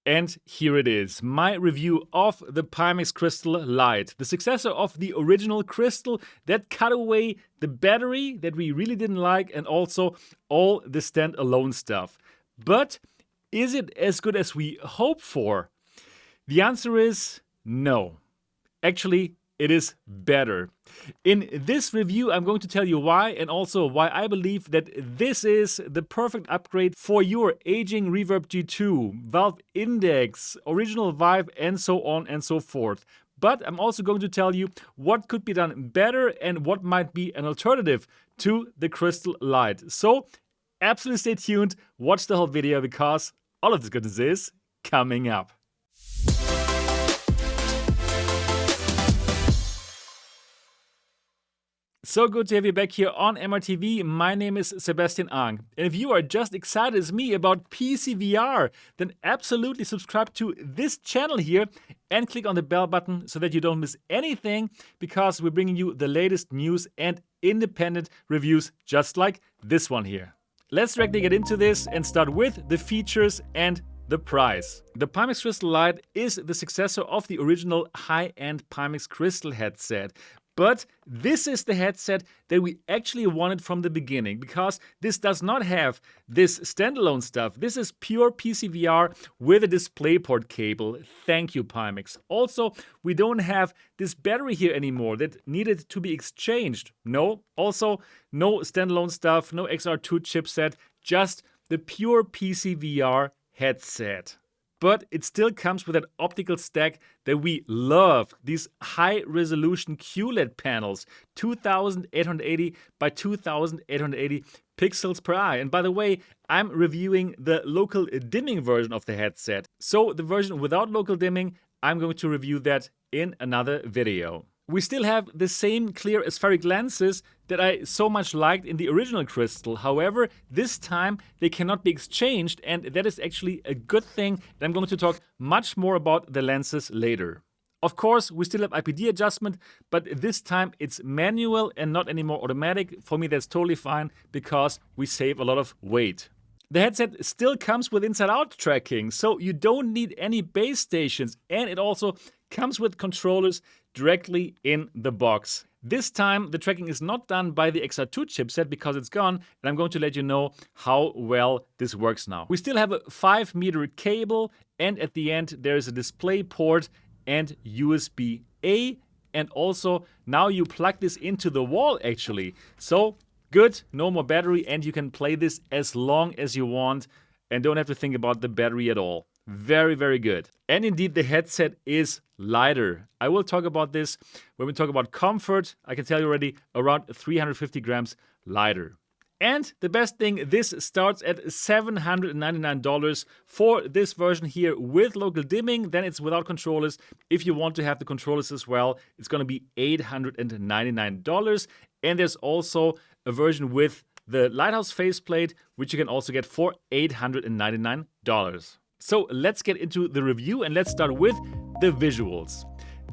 And here it is, my review of the Pimax Crystal Light, the successor of the original Crystal that cut away the battery that we really didn't like and also all the standalone stuff. But is it as good as we hope for? The answer is no. Actually, it is better. In this review, I'm going to tell you why and also why I believe that this is the perfect upgrade for your aging Reverb G2, Valve Index, original Vive, and so on and so forth. But I'm also going to tell you what could be done better and what might be an alternative to the Crystal Light. So absolutely stay tuned, watch the whole video because all of this goodness is coming up. So good to have you back here on MRTV. My name is Sebastian. And if you are just excited as me about PCVR, then absolutely subscribe to this channel here and click on the bell button so that you don't miss anything, because we're bringing you the latest news and independent reviews just like this one here. Let's directly get into this and start with the features and the price. The Pimax Crystal Light is the successor of the original high-end Pimax Crystal headset. But this is the headset that we actually wanted from the beginning, because this does not have this standalone stuff. This is pure PCVR with a DisplayPort cable. Thank you, Pimax. Also, we don't have this battery here anymore that needed to be exchanged. No, also no standalone stuff, no XR2 chipset, just the pure PCVR headset. But it still comes with that optical stack that we love. These high-resolution QLED panels, 2880 by 2880 pixels per eye. And by the way, I'm reviewing the local dimming version of the headset. So the version without local dimming, I'm going to review that in another video. We still have the same clear aspheric lenses that I so much liked in the original Crystal. However, this time they cannot be exchanged, and that is actually a good thing. And I'm going to talk much more about the lenses later. Of course, we still have IPD adjustment, but this time it's manual and not anymore automatic. For me, that's totally fine because we save a lot of weight. The headset still comes with inside-out tracking, so you don't need any base stations, and it also comes with controllers directly in the box. This time, the tracking is not done by the XR2 chipset because it's gone, and I'm going to let you know how well this works now. We still have a 5-meter cable, and at the end, there is a display port and USB-A, and also now you plug this into the wall actually. So good, no more battery, and you can play this as long as you want and don't have to think about the battery at all. Very, very good. And indeed, the headset is lighter. I will talk about this when we talk about comfort. I can tell you already, around 350 grams lighter. And the best thing, this starts at $799 for this version here with local dimming. Then it's without controllers. If you want to have the controllers as well, it's going to be $899. And there's also a version with the Lighthouse faceplate, which you can also get for $899. So let's get into the review and let's start with the visuals.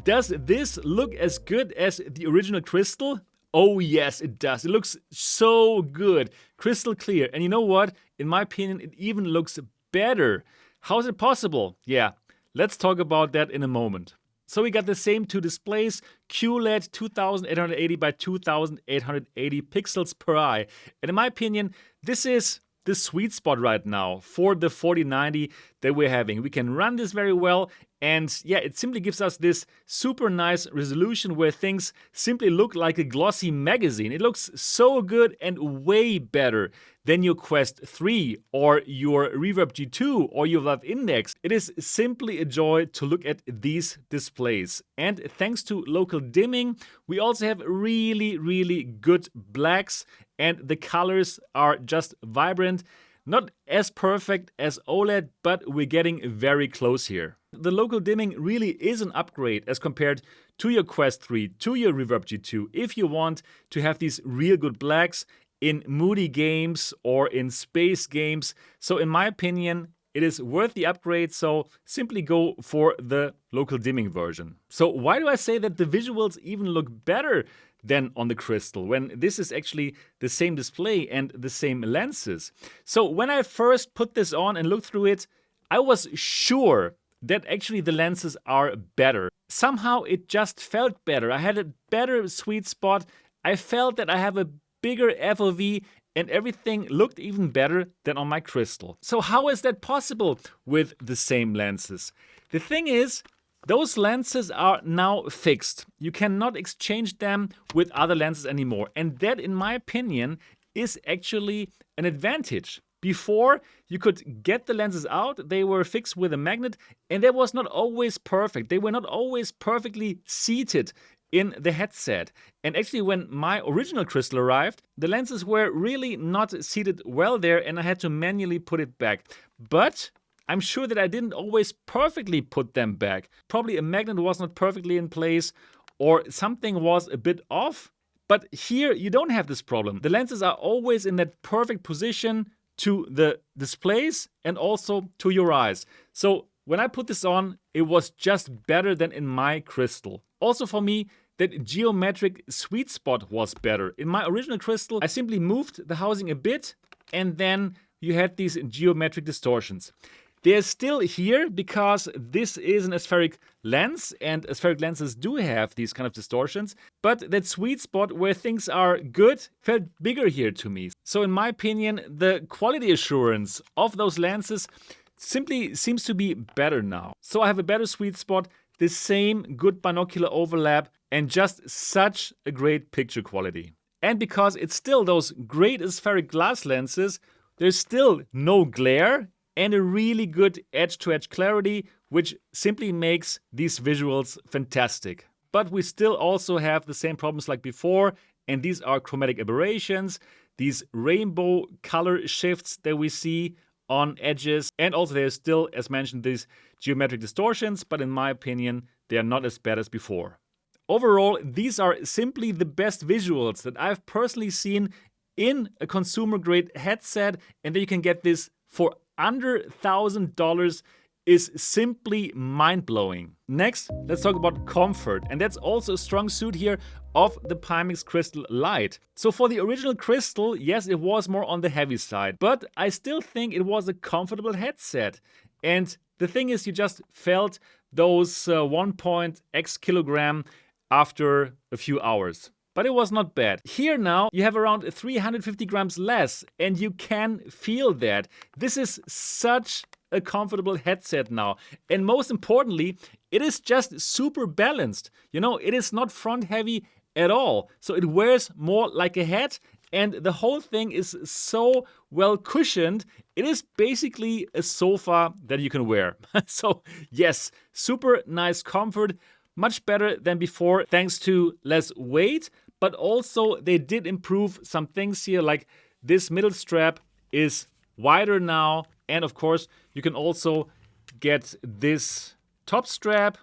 Does this look as good as the original Crystal? Oh yes, it does. It looks so good. Crystal clear. And you know what? In my opinion, it even looks better. How is it possible? Yeah, let's talk about that in a moment. So we got the same two displays, QLED 2880 by 2880 pixels per eye. And in my opinion, this is the sweet spot right now for the 4090 that we're having. We can run this very well, and yeah, it simply gives us this super nice resolution where things simply look like a glossy magazine. It looks so good and way better than your Quest 3 or your Reverb G2 or your Valve Index. It is simply a joy to look at these displays. And thanks to local dimming, we also have really, really good blacks, and the colors are just vibrant. Not as perfect as OLED, but we're getting very close here. The local dimming really is an upgrade as compared to your Quest 3, to your Reverb G2, if you want to have these real good blacks in moody games or in space games. So in my opinion, it is worth the upgrade, so simply go for the local dimming version. So why do I say that the visuals even look better than on the Crystal, when this is actually the same display and the same lenses? So when I first put this on and looked through it, I was sure that actually the lenses are better. Somehow it just felt better. I had a better sweet spot. I felt that I have a bigger FOV and everything looked even better than on my Crystal. So how is that possible with the same lenses? The thing is, those lenses are now fixed. You cannot exchange them with other lenses anymore. And that, in my opinion, is actually an advantage. Before, you could get the lenses out, they were fixed with a magnet, and that was not always perfect. They were not always perfectly seated in the headset. And actually, when my original Crystal arrived, the lenses were really not seated well there, and I had to manually put it back. But I'm sure that I didn't always perfectly put them back. Probably a magnet was not perfectly in place, or something was a bit off. But here, you don't have this problem. The lenses are always in that perfect position to the displays and also to your eyes. So when I put this on, it was just better than in my Crystal. Also for me, that geometric sweet spot was better. In my original Crystal, I simply moved the housing a bit and then you had these geometric distortions. They're still here because this is an aspheric lens and aspheric lenses do have these kind of distortions. But that sweet spot where things are good felt bigger here to me. So in my opinion, the quality assurance of those lenses simply seems to be better now. So I have a better sweet spot, the same good binocular overlap and just such a great picture quality. And because it's still those great aspheric glass lenses, there's still no glare and a really good edge-to-edge clarity, which simply makes these visuals fantastic. But we still also have the same problems like before, and these are chromatic aberrations, these rainbow color shifts that we see on edges, and also there's still, as mentioned, these geometric distortions, but in my opinion, they are not as bad as before. Overall, these are simply the best visuals that I've personally seen in a consumer-grade headset, and then you can get this for under $1,000 is simply mind-blowing. Next, let's talk about comfort, and that's also a strong suit here of the Pimax Crystal Light. So for the original Crystal, yes, it was more on the heavy side, but I still think it was a comfortable headset. And the thing is, you just felt those 1.x kilogram after a few hours. But it was not bad. Here now, you have around 350 grams less, and you can feel that. This is such a comfortable headset now. And most importantly, it is just super balanced. You know, it is not front heavy at all. So it wears more like a hat, and the whole thing is so well cushioned. It is basically a sofa that you can wear. So yes, super nice comfort. Much better than before thanks to less weight. But also they did improve some things here, like this middle strap is wider now. And of course, you can also get this top strap,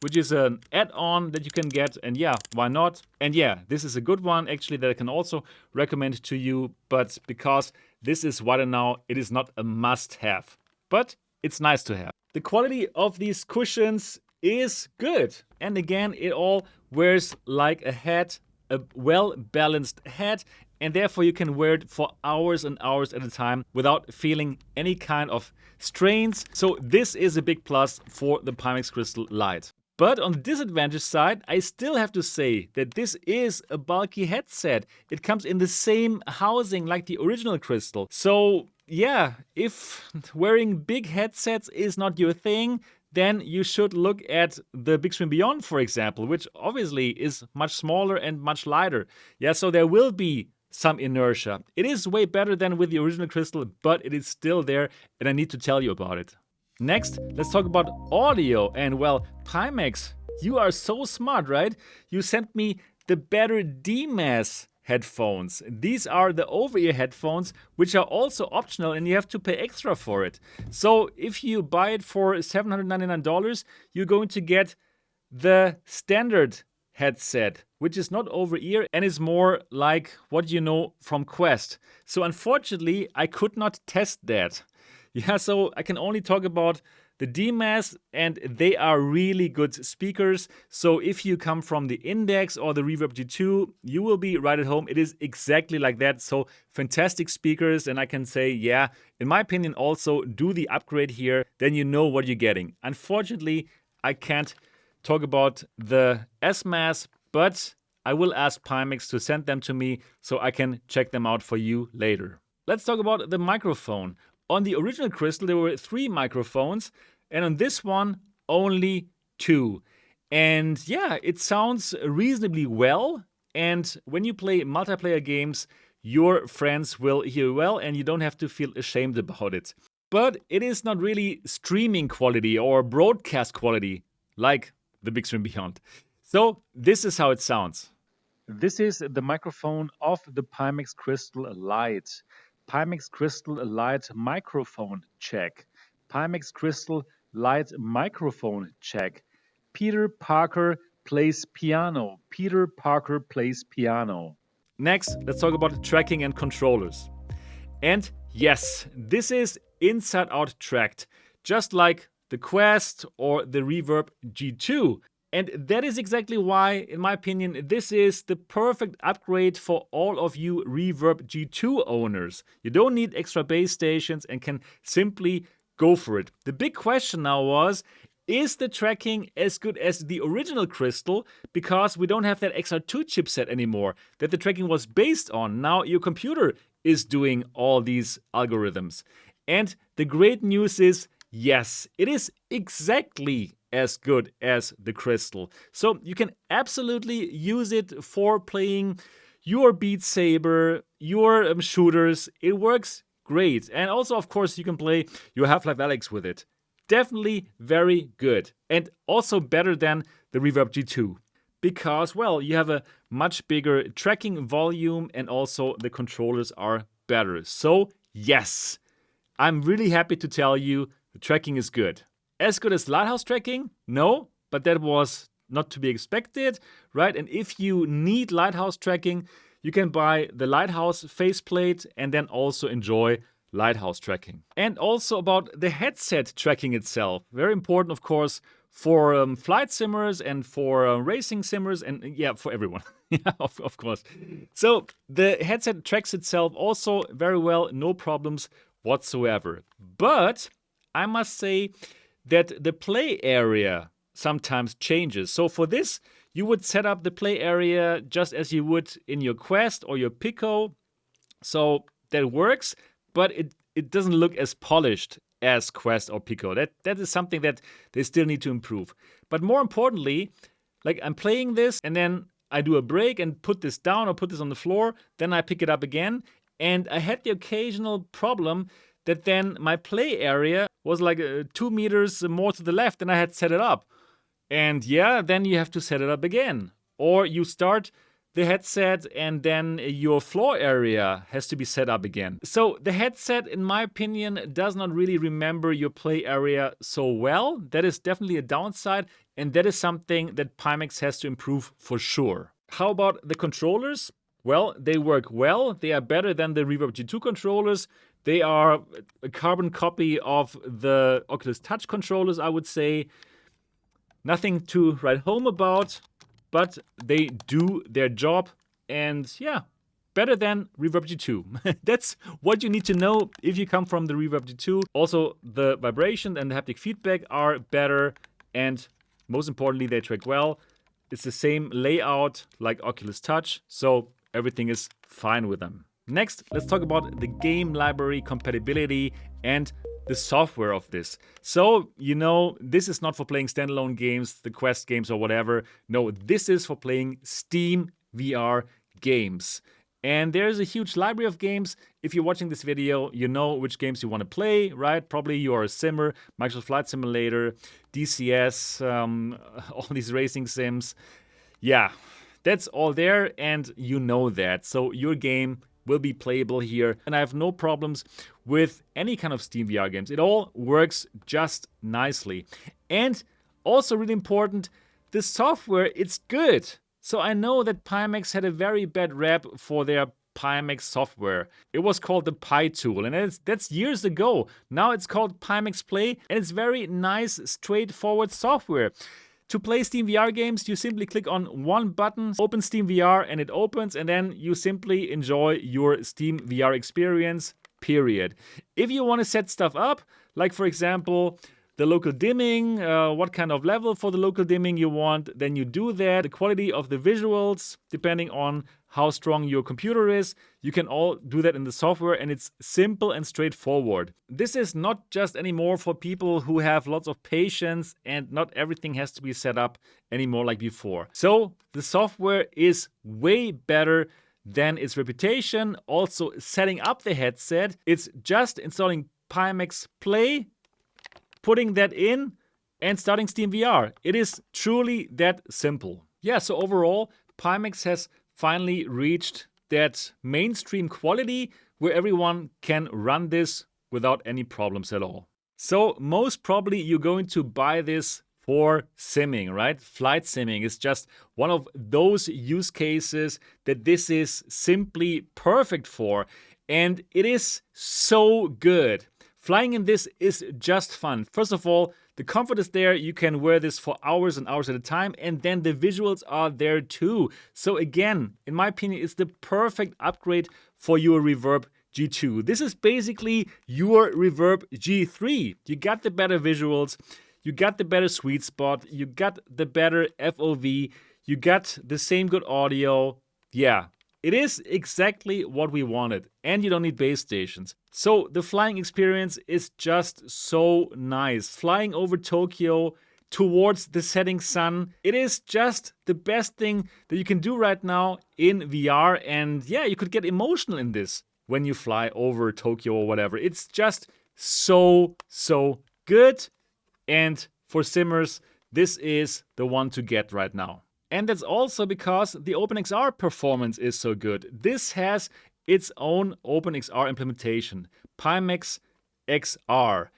which is an add-on that you can get. And yeah, why not? And yeah, this is a good one actually that I can also recommend to you. But because this is wider now, it is not a must-have. But it's nice to have. The quality of these cushions is good. And again, it all wears like a hat. A well-balanced head, and therefore you can wear it for hours and hours at a time without feeling any kind of strains. So this is a big plus for the Pimax Crystal Light. But on the disadvantage side, I still have to say that this is a bulky headset. It comes in the same housing like the original Crystal. So yeah, if wearing big headsets is not your thing, then you should look at the Big Screen Beyond, for example, which obviously is much smaller and much lighter. Yeah, so there will be some inertia. It is way better than with the original Crystal, but it is still there, and I need to tell you about it. Next, let's talk about audio. And well, Pimax, you are so smart, right? You sent me the better DMAS headphones. These are the over-ear headphones, which are also optional and you have to pay extra for it. So if you buy it for $799, you're going to get the standard headset, which is not over-ear and is more like what you know from Quest. So unfortunately, I could not test that. Yeah, so I can only talk about the DMAS, and they are really good speakers. So if you come from the Index or the Reverb G2, you will be right at home. It is exactly like that. So fantastic speakers, and I can say, yeah, in my opinion, also do the upgrade here, then you know what you're getting. Unfortunately, I can't talk about the SMAS, but I will ask Pimax to send them to me so I can check them out for you later. Let's talk about the microphone. On the original Crystal, there were 3 microphones, and on this one, only 2. And yeah, it sounds reasonably well, and when you play multiplayer games, your friends will hear well, and you don't have to feel ashamed about it. But it is not really streaming quality or broadcast quality like the Big Screen Beyond. So this is how it sounds. This is the microphone of the Pimax Crystal Light. Pimax Crystal Light microphone check. Pimax Crystal Light microphone check. Peter Parker plays piano. Peter Parker plays piano. Next, let's talk about tracking and controllers. And yes, this is inside out tracked, just like the Quest or the Reverb G2. And that is exactly why, in my opinion, this is the perfect upgrade for all of you Reverb G2 owners. You don't need extra base stations and can simply go for it. The big question now was, is the tracking as good as the original Crystal? Because we don't have that XR2 chipset anymore that the tracking was based on. Now your computer is doing all these algorithms. And the great news is, yes, it is exactly as good as the Crystal. So you can absolutely use it for playing your Beat Saber, your shooters. It works great. And also, of course, you can play your Half-Life Alyx with it. Definitely very good. And also better than the Reverb G2. Because, well, you have a much bigger tracking volume and also the controllers are better. So, yes, I'm really happy to tell you the tracking is good. As good as Lighthouse tracking? No, but that was not to be expected, right? And if you need Lighthouse tracking, you can buy the Lighthouse faceplate and then also enjoy Lighthouse tracking. And also about the headset tracking itself. Very important, of course, for flight simmers and for racing simmers and yeah, for everyone. Yeah, of course. So the headset tracks itself also very well, no problems whatsoever. But I must say that the play area sometimes changes. So for this, you would set up the play area just as you would in your Quest or your Pico. So that works, but it doesn't look as polished as Quest or Pico. That is something that they still need to improve. But more importantly, like I'm playing this and then I do a break and put this down or put this on the floor, then I pick it up again. And I had the occasional problem that then my play area was like 2 meters more to the left and I had set it up. And yeah, then you have to set it up again. Or you start the headset and then your floor area has to be set up again. So the headset, in my opinion, does not really remember your play area so well. That is definitely a downside, and that is something that Pimax has to improve for sure. How about the controllers? Well, they work well. They are better than the Reverb G2 controllers. They are a carbon copy of the Oculus Touch controllers, I would say. Nothing to write home about, but they do their job. And yeah, better than Reverb G2. That's what you need to know if you come from the Reverb G2. Also, the vibration and the haptic feedback are better. And most importantly, they track well. It's the same layout like Oculus Touch, so everything is fine with them. Next, let's talk about the game library compatibility and the software of this. So, you know, this is not for playing standalone games, the Quest games or whatever. No, this is for playing Steam VR games. And there's a huge library of games. If you're watching this video, you know which games you want to play, right? Probably you are a simmer, Microsoft Flight Simulator, DCS, all these racing sims. Yeah, that's all there and you know that. So your game will be playable here. And I have no problems with any kind of Steam VR games. It all works just nicely. And also really important, the software, it's good. So I know that Pimax had a very bad rap for their Pimax software. It was called the Pi tool, and that's years ago. Now it's called Pimax Play, and it's very nice, straightforward software. To play Steam VR games, you simply click on one button, open Steam VR, and it opens, and then you simply enjoy your Steam VR experience, period. If you want to set stuff up, like for example, the local dimming, what kind of level for the local dimming you want, then you do that. The quality of the visuals, depending on how strong your computer is, you can all do that in the software, and it's simple and straightforward. This is not just anymore for people who have lots of patience, and not everything has to be set up anymore like before. So the software is way better than its reputation. Also, setting up the headset, it's just installing Pimax Play, putting that in, and starting Steam VR. It is truly that simple. Yeah, so overall, Pimax has finally reached that mainstream quality where everyone can run this without any problems at all. So most probably you're going to buy this for simming, right? Flight simming is just one of those use cases that this is simply perfect for. And it is so good. Flying in this is just fun. First of all, the comfort is there. You can wear this for hours and hours at a time, and then the visuals are there too. So again, in my opinion, it's the perfect upgrade for your Reverb G2. This is basically your Reverb G3. You got the better visuals, you got the better sweet spot, you got the better FOV, you got the same good audio. Yeah. It is exactly what we wanted, and you don't need base stations. So the flying experience is just so nice. Flying over Tokyo towards the setting sun, it is just the best thing that you can do right now in VR. And yeah, you could get emotional in this when you fly over Tokyo or whatever. It's just so good. And for simmers, this is the one to get right now. And that's also because the OpenXR performance is so good. This has its own OpenXR implementation, Pimax XR.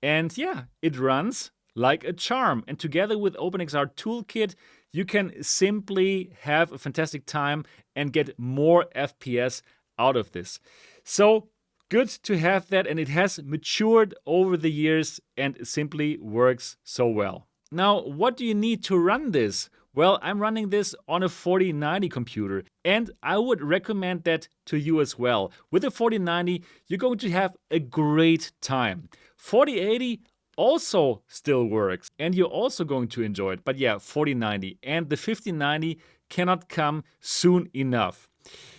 And yeah, it runs like a charm. And together with OpenXR Toolkit, you can simply have a fantastic time and get more FPS out of this. So good to have that, and it has matured over the years and simply works so well. Now, what do you need to run this? Well, I'm running this on a 4090 computer, and I would recommend that to you as well. With a 4090, you're going to have a great time. 4080 also still works, and you're also going to enjoy it. But yeah, 4090 and the 5090 cannot come soon enough.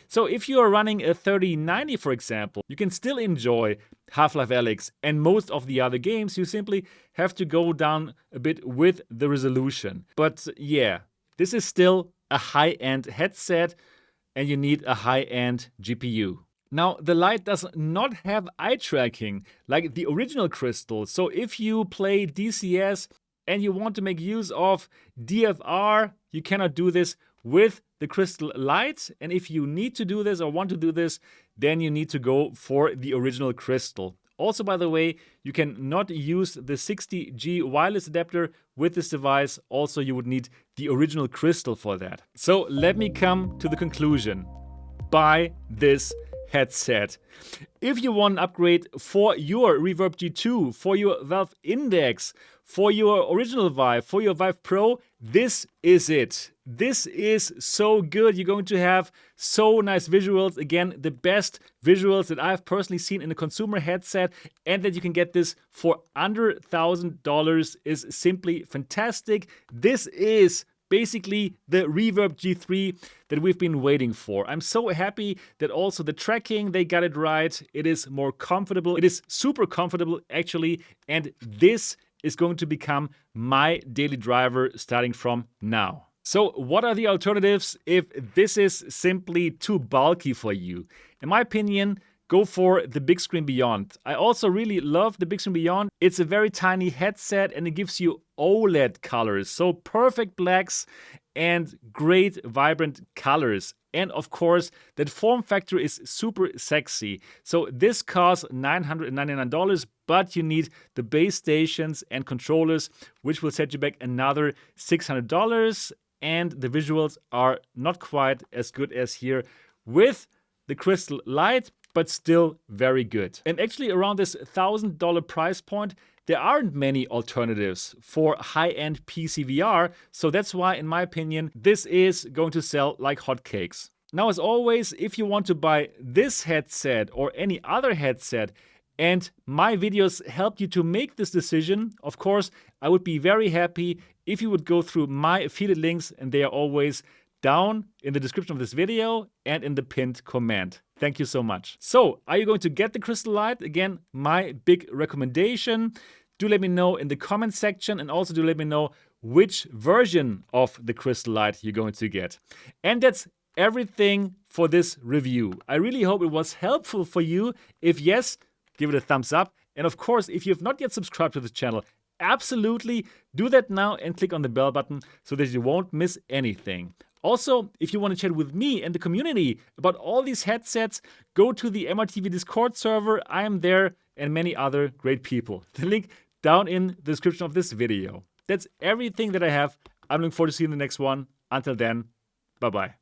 So if you are running a 3090, for example, you can still enjoy Half-Life Alyx and most of the other games. You simply have to go down a bit with the resolution. But yeah, this is still a high-end headset, and you need a high-end GPU. Now, the Light does not have eye tracking like the original Crystal. So if you play DCS and you want to make use of DFR, you cannot do this with the Crystal Light. And if you need to do this or want to do this, then you need to go for the original Crystal. Also, by the way, you can not use the 60G wireless adapter with this device. Also, you would need the original Crystal for that. So let me come to the conclusion. Buy this headset. If you want an upgrade for your Reverb G2, for your Valve Index, for your original Vive, for your Vive Pro, this is it. This is so good. You're going to have so nice visuals. Again, the best visuals that I've personally seen in a consumer headset, and that you can get this for under $1,000 is simply fantastic. This is basically the Reverb G3 that we've been waiting for. I'm so happy that also the tracking, they got it right. It is more comfortable. It is super comfortable actually. And this is going to become my daily driver starting from now. So what are the alternatives if this is simply too bulky for you? In my opinion, go for the Big Screen Beyond. I also really love the Big Screen Beyond. It's a very tiny headset and it gives you OLED colors. So perfect blacks and great vibrant colors. And of course, that form factor is super sexy. So this costs $999, but you need the base stations and controllers, which will set you back another $600. And the visuals are not quite as good as here with the Crystal Light, but still very good. And actually around this $1,000 price point, there aren't many alternatives for high-end PCVR, so that's why, in my opinion, this is going to sell like hotcakes. Now, as always, if you want to buy this headset or any other headset, and my videos helped you to make this decision, of course, I would be very happy if you would go through my affiliate links, and they are always down in the description of this video and in the pinned comment. Thank you so much. So, are you going to get the Crystal Light? Again, my big recommendation. Do let me know in the comment section, and also do let me know which version of the Crystal Light you're going to get. And that's everything for this review. I really hope it was helpful for you. If yes, give it a thumbs up. And of course, if you have not yet subscribed to this channel, absolutely do that now and click on the bell button so that you won't miss anything. Also, if you want to chat with me and the community about all these headsets, go to the MRTV Discord server. I am there, and many other great people. The link down in the description of this video. That's everything that I have. I'm looking forward to seeing the next one. Until then, bye-bye.